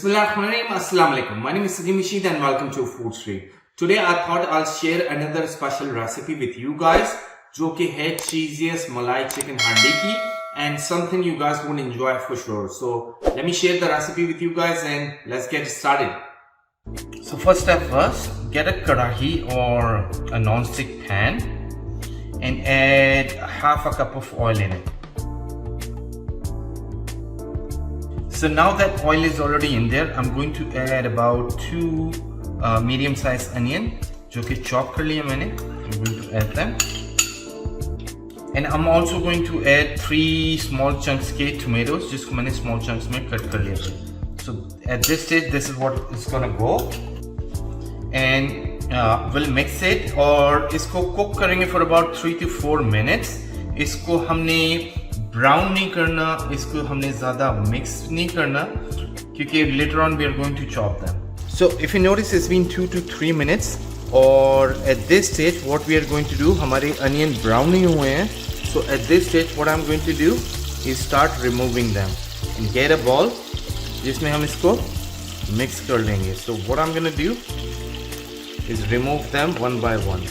Bismillahirrahmanirrahim. Assalamu alaikum. My name is Sajeem Rashid and welcome to Food Street. Today I thought I'll share another special recipe with you guys, जो कि है cheesiest Malai Chicken Handi की, and something you guys would enjoy for sure. So let me share the recipe with you guys and let's get started. So first step first, get a karahi or a non-stick pan and add half a cup of oil in it. So now that oil is already in there, I'm going to add about 2 medium-sized onion, जो कि chop कर लिया मैंने. I'm going to add them, and I'm also going to add 3 small chunks के tomatoes, जिसको मैंने small chunks में cut कर लिया था. So at this stage, this is what is gonna go, and we'll mix it और इसको cook करेंगे for about 3 to 4 minutes. इसको हमने ब्राउन नहीं करना, इसको हमने ज़्यादा मिक्स नहीं करना क्योंकि later on we are going to chop them. So if you notice, it's been 2 to 3 minutes और at this stage what we are going to do, हमारे onion brown नहीं हुए हैं. So at this stage what I'm going to do is start removing them and get a bowl जिसमें हम इसको mix कर लेंगे. So what I'm going to do is remove them one by one.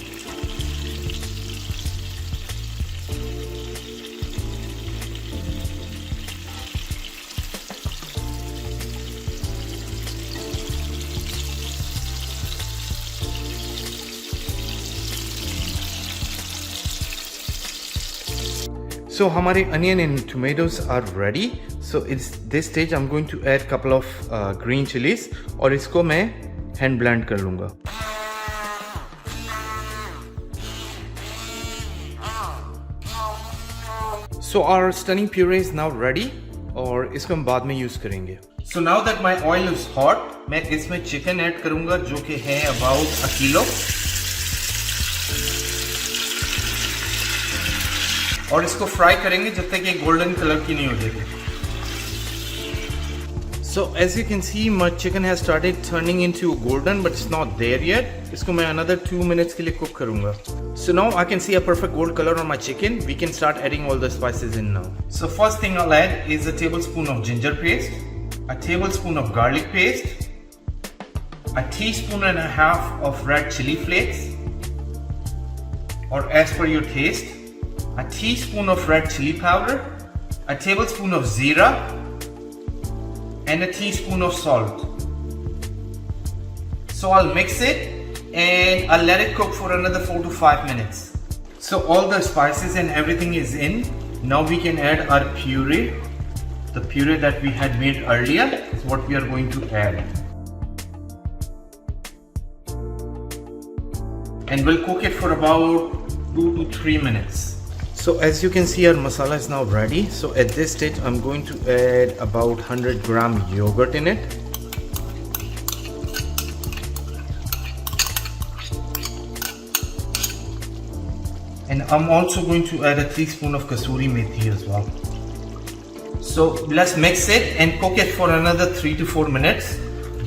So हमारे onion and tomatoes are ready. So it's this stage I'm going to add couple of green chilies और इसको मैं hand blend कर लूँगा. So our stunning puree is now ready और इसको हम बाद में use करेंगे. So now that my oil is hot, मैं इसमें chicken add करूँगा जो कि है about 1 kilo. और इसको फ्राई करेंगे जब तक ये गोल्डन कलर की नहीं हो जाएगी. So as you can see, my chicken has started turning into golden, but it's not there yet. इसको मैं another 2 minutes के लिए cook करूँगा. So now I can see a perfect gold color on my chicken. We can start adding all the spices in now. So first thing I'll add is a tablespoon of ginger paste, a tablespoon of garlic paste, a teaspoon and a half of red chili flakes, or as per your taste, a teaspoon of red chili powder, a tablespoon of zira, and a teaspoon of salt. So I'll mix it and I'll let it cook for another 4 to 5 minutes. So all the spices and everything is in. Now we can add our puree. The puree that we had made earlier is what we are going to add. And we'll cook it for about 2 to 3 minutes. So as you can see, our masala is now ready. So at this stage I'm going to add about 100 gram yogurt in it. And I'm also going to add a teaspoon of kasuri methi as well. So let's mix it and cook it for another 3 to 4 minutes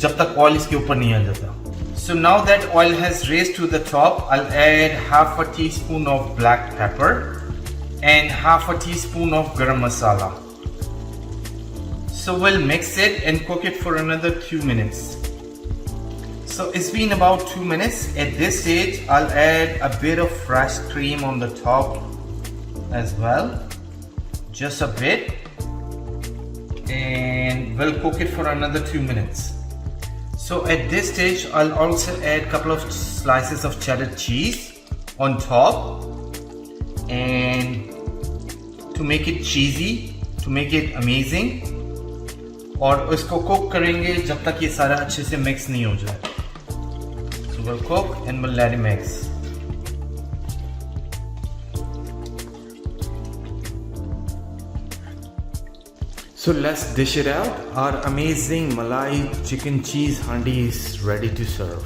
जब तक oil इसके ऊपर नहीं आ जाता. So now that oil has raised to the top, I'll add half a teaspoon of black pepper and half a teaspoon of garam masala. So we'll mix it and cook it for another 2 minutes. So it's been about 2 minutes. At this stage I'll add a bit of fresh cream on the top as well, just a bit, and we'll cook it for another 2 minutes. So at this stage I'll also add a couple of slices of cheddar cheese on top, and to make it cheesy, to make it amazing, और इसको cook करेंगे जब तक ये सारा अच्छे से mix नहीं हो जाए. So we'll cook and we'll let it mix. So let's dish it out. Our amazing Malai chicken cheese handi is ready to serve.